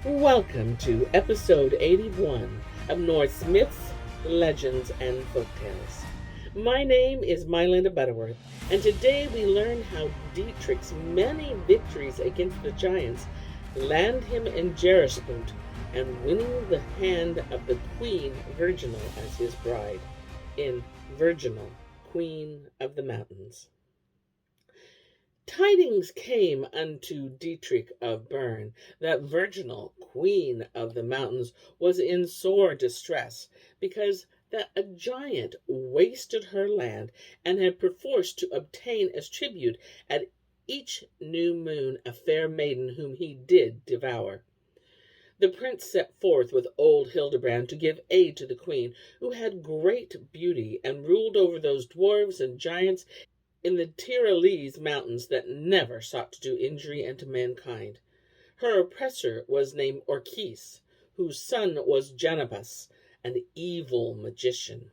Welcome to episode 81 of Norse Myths, Legends, and Folktales. My name is MyLinda Butterworth, and today we learn how Dietrich's many victories against the giants land him in Jeraspunt and winning the hand of the Queen Virginal as his bride in Virginal, Queen of the Mountains. Tidings came unto Dietrich of Bern that Virginal, Queen of the Mountains, was in sore distress, because that a giant wasted her land, and had perforce to obtain as tribute at each new moon a fair maiden whom he did devour. The prince set forth with old Hildebrand to give aid to the queen, who had great beauty, and ruled over those dwarfs and giants in the Tyrolese mountains that never sought to do injury unto mankind. Her oppressor was named Orkise, whose son was Janibas, an evil magician.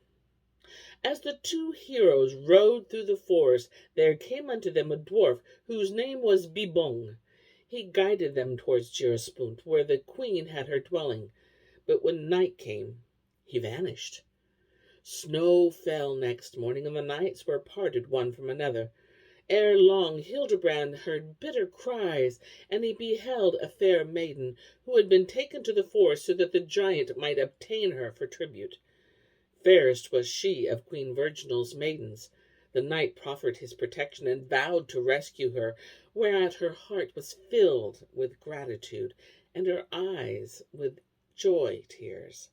As the two heroes rode through the forest, there came unto them a dwarf, whose name was Bibung. He guided them towards Jeraspunt, where the queen had her dwelling. But when night came, he vanished. Snow fell next morning, and the nights were parted one from another. Ere long Hildebrand heard bitter cries, and he beheld a fair maiden, who had been taken to the forest so that the giant might obtain her for tribute. Fairest was she of Queen Virginal's maidens. The knight proffered his protection and vowed to rescue her, whereat her heart was filled with gratitude, and her eyes with joy tears.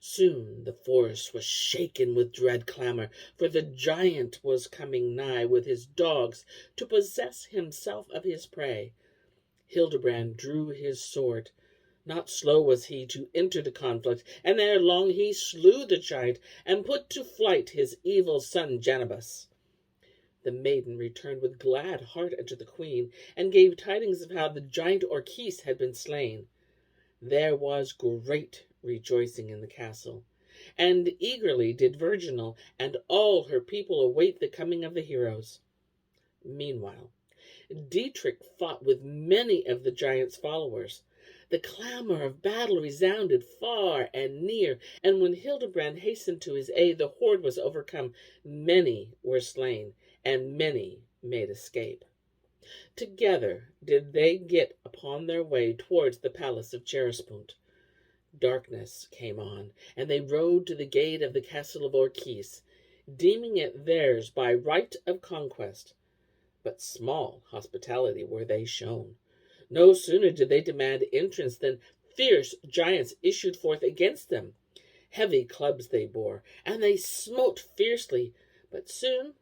Soon the forest was shaken with dread clamor, for the giant was coming nigh with his dogs to possess himself of his prey. Hildebrand drew his sword. Not slow was he to enter the conflict, and ere long he slew the giant, and put to flight his evil son Janibas. The maiden returned with glad heart unto the queen, and gave tidings of how the giant Orkise had been slain. There was great rejoicing in the castle, and eagerly did Virginal and all her people await the coming of the heroes. Meanwhile, Dietrich fought with many of the giant's followers. The clamor of battle resounded far and near, and when Hildebrand hastened to his aid, the horde was overcome. Many were slain, and many made escape. Together did they get upon their way towards the palace of Jeraspunt. Darkness came on, and they rode to the gate of the castle of Orkise, deeming it theirs by right of conquest. But small hospitality were they shown. No sooner did they demand entrance than fierce giants issued forth against them. Heavy clubs they bore, and they smote fiercely, but soon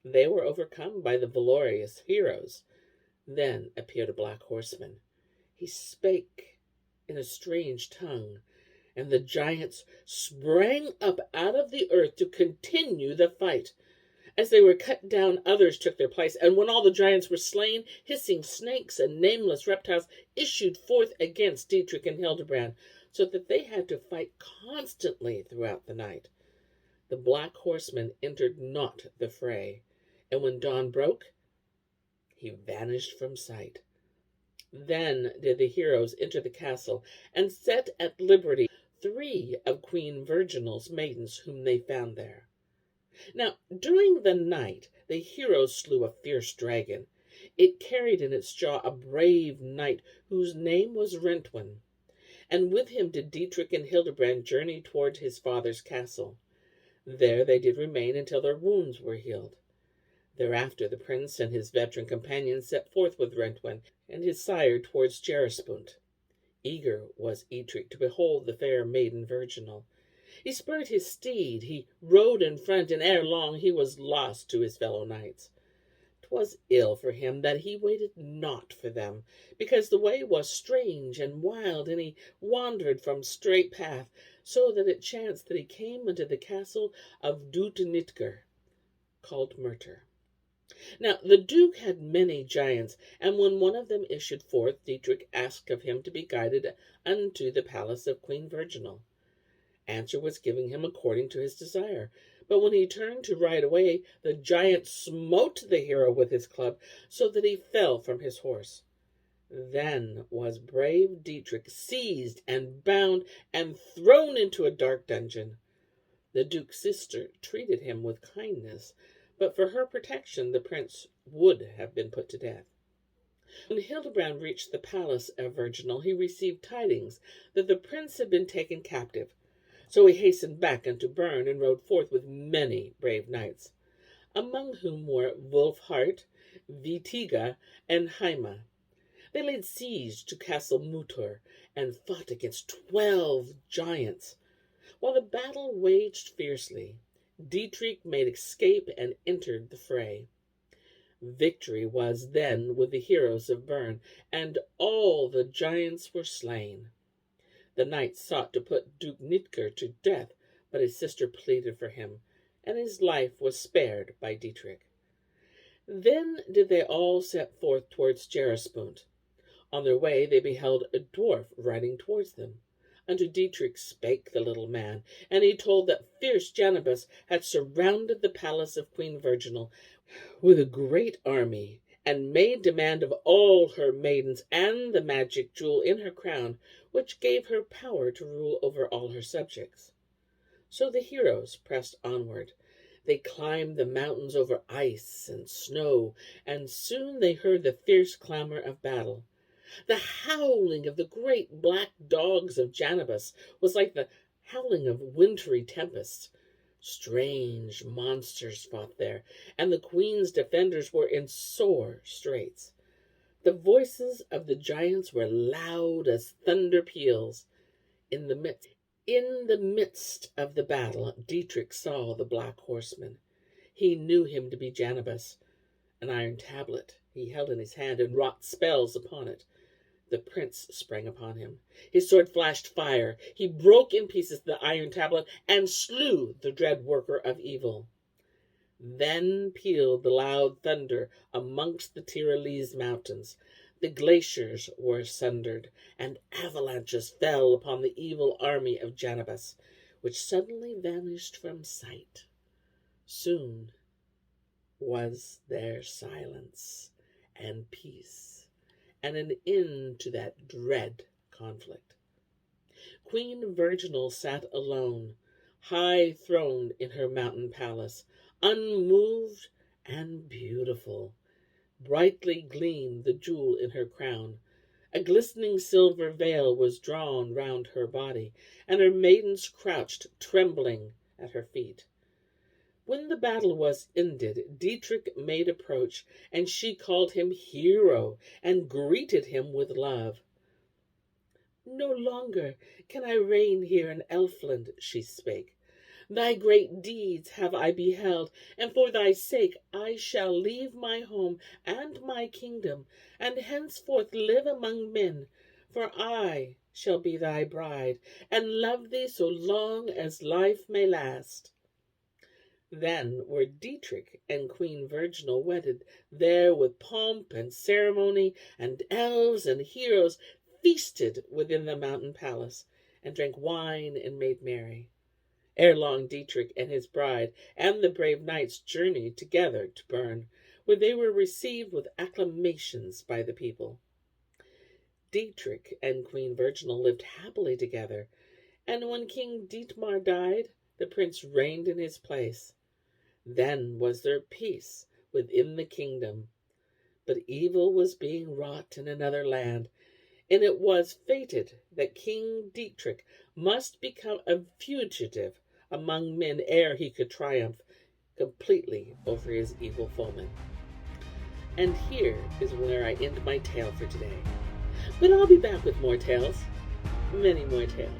they were overcome by the valorous heroes. Then appeared a black horseman. He spake in a strange tongue, and the giants sprang up out of the earth to continue the fight. As they were cut down, others took their place, and when all the giants were slain, hissing snakes and nameless reptiles issued forth against Dietrich and Hildebrand, so that they had to fight constantly throughout the night. The black horseman entered not the fray, and when dawn broke, he vanished from sight. Then did the heroes enter the castle, and set at liberty 3 of Queen Virginal's maidens whom they found there. Now during the night the heroes slew a fierce dragon. It carried in its jaw a brave knight whose name was Rentwin, and with him did Dietrich and Hildebrand journey toward his father's castle. There they did remain until their wounds were healed. Thereafter the prince and his veteran companions set forth with Rentwin and his sire towards Jeraspunt. Eager was Dietrich to behold the fair maiden Virginal. He spurred his steed, he rode in front, and ere long he was lost to his fellow knights. 'Twas ill for him that he waited not for them, because the way was strange and wild, and he wandered from straight path, so that it chanced that he came unto the castle of Dutnitger, called Murter. Now the Duke had many giants, and when one of them issued forth, Dietrich asked of him to be guided unto the palace of Queen Virginal. Answer was given him according to his desire, but when he turned to ride away, the giant smote the hero with his club, so that he fell from his horse. Then was brave Dietrich seized and bound and thrown into a dark dungeon. The duke's sister treated him with kindness, but for her protection the prince would have been put to death. When Hildebrand reached the palace of Virginal, he received tidings that the prince had been taken captive. So he hastened back into Bern and rode forth with many brave knights, among whom were Wulfhart, Witiga, and Haima. They laid siege to Castle Mutor and fought against 12 giants. While the battle waged fiercely, Dietrich made escape and entered the fray. Victory was then with the heroes of Bern, and all the giants were slain. The knights sought to put Duke Nitger to death, but his sister pleaded for him, and his life was spared by Dietrich. Then did they all set forth towards Jeraspunt. On their way they beheld a dwarf riding towards them. Unto Dietrich spake the little man, and he told that fierce Janibas had surrounded the palace of Queen Virginal with a great army, and made demand of all her maidens and the magic jewel in her crown, which gave her power to rule over all her subjects. So the heroes pressed onward. They climbed the mountains over ice and snow, and soon they heard the fierce clamor of battle. The howling of the great black dogs of Janibas was like the howling of wintry tempests. Strange monsters fought there, and the queen's defenders were in sore straits. The voices of the giants were loud as thunder peals. In the midst of the battle, Dietrich saw the black horseman. He knew him to be Janibas. An iron tablet he held in his hand and wrought spells upon it. The prince sprang upon him. His sword flashed fire. He broke in pieces the iron tablet and slew the dread worker of evil. Then pealed the loud thunder amongst the Tyrolese mountains. The glaciers were sundered, and avalanches fell upon the evil army of Janibas, which suddenly vanished from sight. Soon was there silence and peace, and an end to that dread conflict. Queen Virginal sat alone, high-throned in her mountain palace, unmoved and beautiful. Brightly gleamed the jewel in her crown. A glistening silver veil was drawn round her body, and her maidens crouched, trembling, at her feet. When the battle was ended, Dietrich made approach, and she called him hero, and greeted him with love. "No longer can I reign here in Elfland," she spake. "Thy great deeds have I beheld, and for thy sake I shall leave my home and my kingdom, and henceforth live among men, for I shall be thy bride, and love thee so long as life may last." Then were Dietrich and Queen Virginal wedded there with pomp and ceremony, and elves and heroes feasted within the mountain palace, and drank wine and made merry. Ere long Dietrich and his bride and the brave knights journeyed together to Bern, where they were received with acclamations by the people. Dietrich and Queen Virginal lived happily together, and when King Dietmar died, the prince reigned in his place. Then was there peace within the kingdom. But evil was being wrought in another land, and it was fated that King Dietrich must become a fugitive among men ere he could triumph completely over his evil foemen. And here is where I end my tale for today. But I'll be back with more tales, many more tales.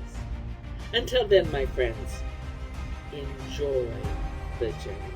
Until then, my friends, enjoy the journey.